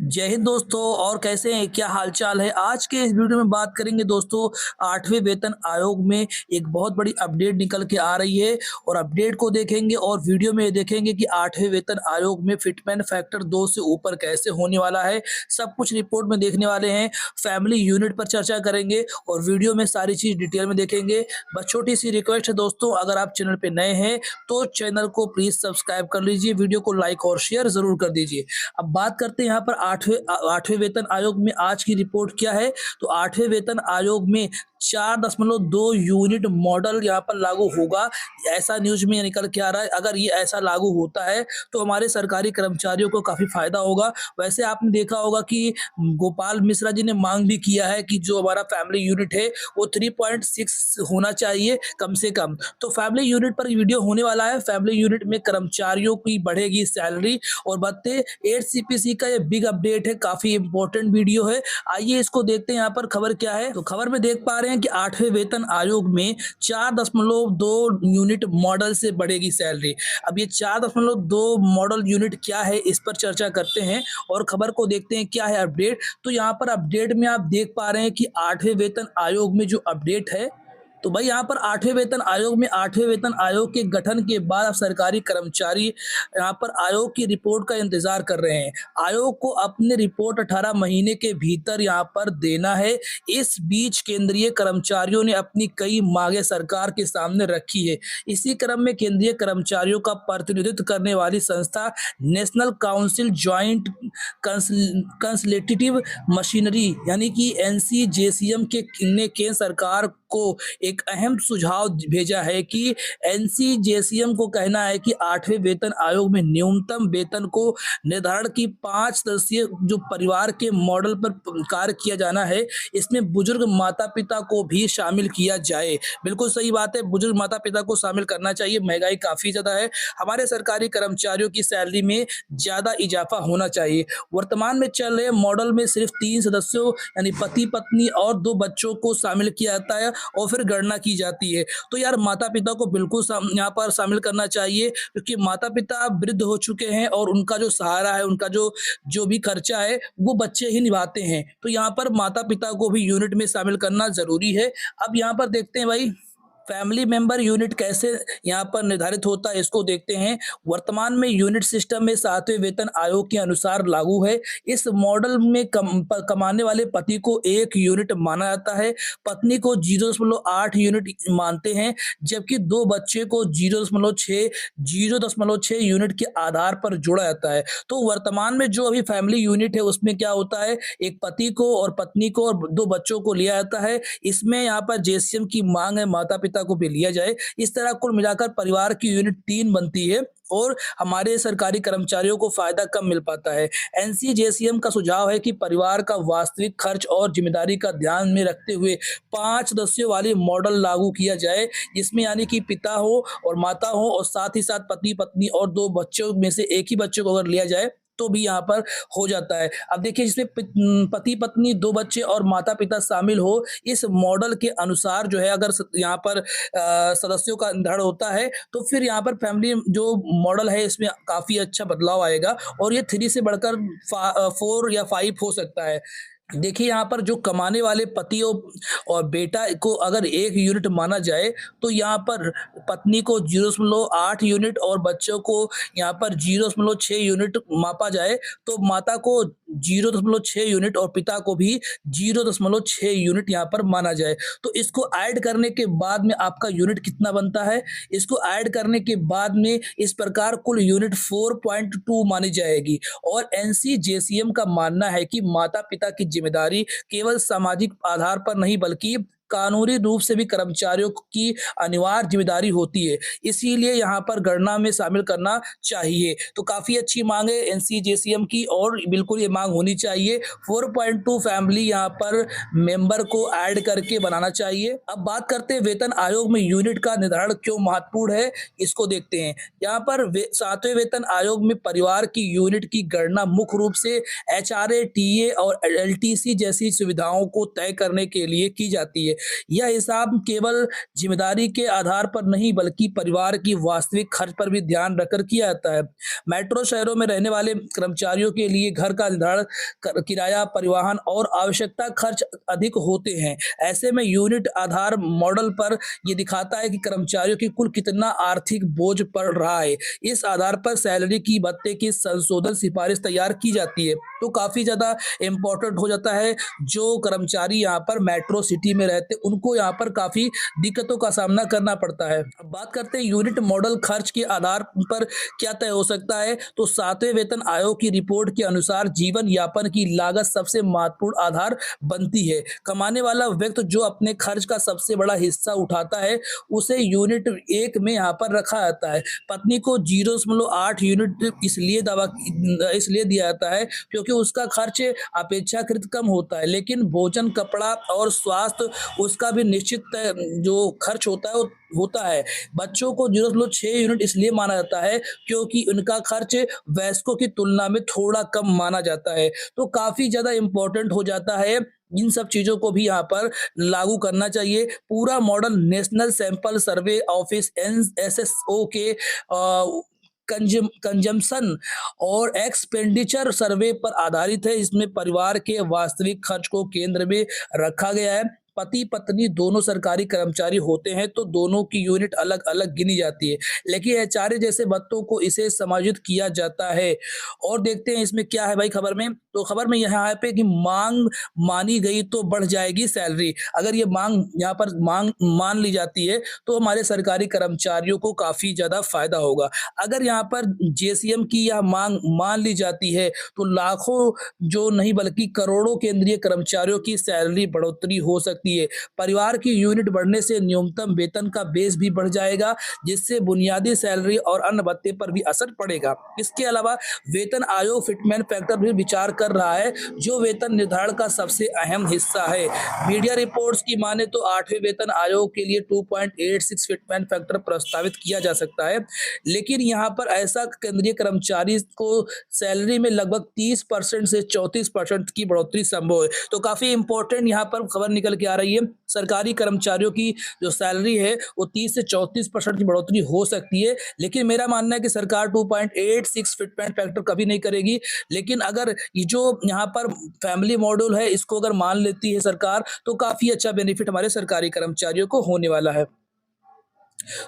जय हिंद दोस्तों। और कैसे हैं, क्या हालचाल है। आज के इस वीडियो में बात करेंगे दोस्तों, 8वें वेतन आयोग में एक बहुत बड़ी अपडेट निकल के आ रही है और अपडेट को देखेंगे और वीडियो में देखेंगे कि 8वें वेतन आयोग में फिटमेंट फैक्टर 2 से ऊपर कैसे होने वाला है। सब कुछ रिपोर्ट में देखने वाले हैं। फैमिली यूनिट पर चर्चा करेंगे और वीडियो में सारी चीज डिटेल में देखेंगे। बस छोटी सी रिक्वेस्ट है दोस्तों, अगर आप चैनल पे नए हैं तो चैनल को प्लीज सब्सक्राइब कर लीजिए, वीडियो को लाइक और शेयर जरूर कर दीजिए। अब बात करते हैं यहाँ पर आठवें वेतन आयोग में आज की रिपोर्ट क्या है। तो 8वें वेतन आयोग में 4.2 यूनिट मॉडल यहाँ पर लागू होगा, ऐसा न्यूज में निकल के आ रहा है। अगर ये ऐसा लागू होता है तो हमारे सरकारी कर्मचारियों को काफी फायदा होगा। वैसे आपने देखा होगा कि गोपाल मिश्रा जी ने मांग भी किया है कि जो हमारा फैमिली यूनिट है वो 3.6 होना चाहिए कम से कम। तो फैमिली यूनिट पर वीडियो होने वाला है। फैमिली यूनिट में कर्मचारियों की बढ़ेगी सैलरी और भत्ते। 8 CPC का ये बिग अपडेट है, काफी इंपॉर्टेंट वीडियो है। आइए इसको देखते हैं यहाँ पर खबर क्या है। तो खबर में देख पा रहे हैं कि 8वें वेतन आयोग में 4.2 यूनिट मॉडल से बढ़ेगी सैलरी। अब ये 4.2 मॉडल यूनिट क्या है, इस पर चर्चा करते हैं और खबर को देखते हैं क्या है अपडेट। तो यहाँ पर अपडेट में आप देख पा रहे हैं कि 8वें वेतन आयोग में जो अपडेट है, तो भाई यहाँ पर 8वें वेतन आयोग में 8वें वेतन आयोग के गठन के बाद अब सरकारी कर्मचारी यहाँ पर आयोग की रिपोर्ट का इंतजार कर रहे हैं। आयोग को अपनी रिपोर्ट 18 महीने के भीतर यहाँ पर देना है। इस बीच केंद्रीय कर्मचारियों ने अपनी कई मांगे सरकार के सामने रखी है। इसी क्रम में केंद्रीय कर्मचारियों का प्रतिनिधित्व करने वाली संस्था national council joint consultative machinery यानी कि NCJCM के ने केंद्र सरकार को एक अहम सुझाव भेजा है कि NCJCM को कहना है कि 8वें वेतन आयोग में न्यूनतम वेतन को निर्धारण की 5 सदस्यीय जो परिवार के मॉडल पर कार्य किया जाना है। इसमें बुजुर्ग माता पिता को भी शामिल किया जाए। बिल्कुल सही बात है, बुजुर्ग माता पिता को शामिल करना चाहिए। महंगाई काफी ज्यादा है, हमारे सरकारी कर्मचारियों की सैलरी में ज्यादा इजाफा होना चाहिए। वर्तमान में चल रहे मॉडल में सिर्फ 3 सदस्यों यानी पति पत्नी और 2 बच्चों को शामिल किया जाता है और फिर गणना की जाती है। तो यार माता पिता को बिल्कुल यहाँ पर शामिल करना चाहिए, क्योंकि माता पिता वृद्ध हो चुके हैं और उनका जो सहारा है, उनका जो जो भी खर्चा है वो बच्चे ही निभाते हैं। तो यहाँ पर माता पिता को भी यूनिट में शामिल करना जरूरी है। अब यहाँ पर देखते हैं भाई फैमिली मेंबर यूनिट कैसे यहाँ पर निर्धारित होता है, इसको देखते हैं। वर्तमान में यूनिट सिस्टम में 7वें वेतन आयोग के अनुसार लागू है। इस मॉडल में कमाने वाले पति को 1 यूनिट माना जाता है, पत्नी को 0.8 यूनिट मानते हैं, जबकि 2 बच्चे को 0.6 यूनिट के आधार पर जोड़ा जाता है। तो वर्तमान में जो अभी फैमिली यूनिट है उसमें क्या होता है, एक पति को और पत्नी को और 2 बच्चों को लिया जाता है। इसमें यहाँ पर JCM की मांग है माता पिता को भी लिया जाए। इस तरह कुल मिलाकर परिवार की यूनिट 3 बनती है और हमारे सरकारी कर्मचारियों को फायदा कम मिल पाता है। NCJCM का सुझाव है कि परिवार का वास्तविक खर्च और जिम्मेदारी का ध्यान में रखते हुए 5 सदस्यों वाली मॉडल लागू किया जाए, जिसमें यानी कि पिता हो और माता हो और साथ ही साथ पति पत्नी और 2 बच्चों में से एक ही बच्चे को अगर लिया जाए तो भी यहाँ पर हो जाता है। अब देखिए जिसमें पति पत्नी 2 बच्चे और माता पिता शामिल हो, इस मॉडल के अनुसार जो है अगर यहाँ पर सदस्यों का निर्धारण होता है तो फिर यहाँ पर फैमिली जो मॉडल है इसमें काफी अच्छा बदलाव आएगा और ये 3 से बढ़कर 4 या 5 हो सकता है। देखिए यहाँ पर जो कमाने वाले पति और बेटा को अगर 1 यूनिट माना जाए तो यहाँ पर पत्नी को 0.8 यूनिट और बच्चों को यहाँ पर 0.6 यूनिट मापा जाए, तो माता को 0.6 यूनिट और पिता को भी 0.6 यूनिट यहाँ पर माना जाए। तो इसको ऐड करने के बाद में आपका यूनिट कितना बनता है, इसको ऐड करने के बाद में इस प्रकार कुल यूनिट 4.2 मानी जाएगी। और NCJCM का मानना है कि माता पिता की जिम्मेदारी केवल सामाजिक आधार पर नहीं बल्कि कानूनी रूप से भी कर्मचारियों की अनिवार्य जिम्मेदारी होती है, इसीलिए यहाँ पर गणना में शामिल करना चाहिए। तो काफी अच्छी मांग है NCJCM की और बिल्कुल ये मांग होनी चाहिए। 4.2 फैमिली यहाँ पर मेंबर को ऐड करके बनाना चाहिए। अब बात करते हैं वेतन आयोग में यूनिट का निर्धारण क्यों महत्वपूर्ण है, इसको देखते हैं। यहाँ पर 7वें वेतन आयोग में परिवार की यूनिट की गणना मुख्य रूप से HRA, TA और LTC जैसी सुविधाओं को तय करने के लिए की जाती है। यह हिसाब केवल ज़िम्मेदारी के आधार पर नहीं बल्कि परिवार की वास्तविक खर्च पर भी ध्यान रखकर किया जाता है। मेट्रो शहरों में रहने वाले कर्मचारियों के लिए घर का निर्धारण किराया, परिवहन और आवश्यकता खर्च अधिक होते हैं। ऐसे में यूनिट आधार मॉडल पर ये दिखाता है कि कर्मचारियों की कुल कितना आर्थिक बोझ पड़ रहा है। इस आधार पर सैलरी की भत्ते की संशोधन सिफारिश तैयार की जाती है। तो काफ़ी ज़्यादा इम्पोर्टेंट हो जाता है। जो कर्मचारी यहाँ पर मेट्रो सिटी में रहते उनको यहाँ पर काफ़ी दिक्कतों का सामना करना पड़ता है। अब बात करते हैं यूनिट मॉडल खर्च के आधार पर क्या तय हो सकता है। तो 7वें वेतन आयोग की रिपोर्ट के अनुसार जीवन यापन की लागत सबसे महत्वपूर्ण आधार बनती है। कमाने वाला व्यक्ति जो अपने खर्च का सबसे बड़ा हिस्सा उठाता है उसे यूनिट 1 में यहाँ पर रखा जाता है। पत्नी को 0.8 यूनिट इसलिए दिया जाता है क्योंकि उसका खर्च अपेक्षाकृत कम होता है, लेकिन भोजन, कपड़ा और स्वास्थ्य उसका भी निश्चित जो खर्च होता है वो होता है। बच्चों को 0.6 यूनिट इसलिए माना जाता है क्योंकि उनका खर्च वयस्कों की तुलना में थोड़ा कम माना जाता है। तो काफ़ी ज़्यादा इम्पोर्टेंट हो जाता है। इन सब चीज़ों को भी यहाँ पर लागू करना चाहिए। पूरा model national sample survey office NSSO के कंजम्पशन और एक्सपेंडिचर सर्वे पर आधारित है। इसमें परिवार के वास्तविक खर्च को केंद्र में रखा गया है। पति पत्नी दोनों सरकारी कर्मचारी होते हैं तो दोनों की यूनिट अलग अलग गिनी जाती है, लेकिन एचआरए जैसे भत्तों को इसे समायोजित किया जाता है। और देखते हैं इसमें क्या है भाई खबर में। तो खबर में यहाँ पे कि मांग मानी गई तो बढ़ जाएगी सैलरी। अगर ये मांग यहाँ पर मांग मान ली जाती है तो हमारे सरकारी कर्मचारियों को काफ़ी ज़्यादा फायदा होगा। अगर यहाँ पर जेसीएम की यह मांग मान ली जाती है तो लाखों जो नहीं बल्कि करोड़ों केंद्रीय कर्मचारियों की सैलरी बढ़ोतरी हो सकती है। परिवार की यूनिट बढ़ने से न्यूनतम वेतन का बेस भी बढ़ जाएगा, जिससे बुनियादी सैलरी और अन्य भत्ते पर भी असर पड़ेगा। इसके अलावा वेतन आयोग फिटमेंट फैक्टर भी विचार कर रहा है, जो वेतन निर्धारण का सबसे अहम हिस्सा है। मीडिया रिपोर्ट्स की माने तो 8वें वेतन आयोग के लिए 2.86 फिटमेंट फैक्टर प्रस्तावित किया जा सकता है, लेकिन यहाँ पर ऐसा केंद्रीय कर्मचारी को सैलरी में लगभग 30% से 34% की बढ़ोतरी संभव है। तो काफ़ी इंपॉर्टेंट यहाँ पर खबर निकल के आ रही है। सरकारी कर्मचारियों की जो सैलरी है वो 30 से 34% की बढ़ोतरी हो सकती है, लेकिन मेरा मानना है कि सरकार 2.86 फिटमेंट फैक्टर कभी नहीं करेगी। लेकिन अगर ये जो यहाँ पर फैमिली मॉड्यूल है इसको अगर मान लेती है सरकार तो काफ़ी अच्छा बेनिफिट हमारे सरकारी कर्मचारियों को होने वाला है।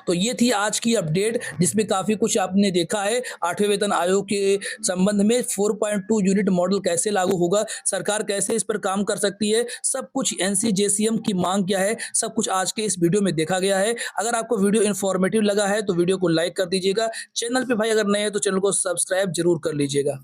तो ये थी आज की अपडेट जिसमें काफ़ी कुछ आपने देखा है। 8वें वेतन आयोग के संबंध में 4.2 यूनिट मॉडल कैसे लागू होगा, सरकार कैसे इस पर काम कर सकती है, सब कुछ एनसीजेसीएम की मांग क्या है, सब कुछ आज के इस वीडियो में देखा गया है। अगर आपको वीडियो इन्फॉर्मेटिव लगा है तो वीडियो को लाइक कर दीजिएगा। चैनल पे भाई अगर नए हैं तो चैनल को सब्सक्राइब जरूर कर लीजिएगा।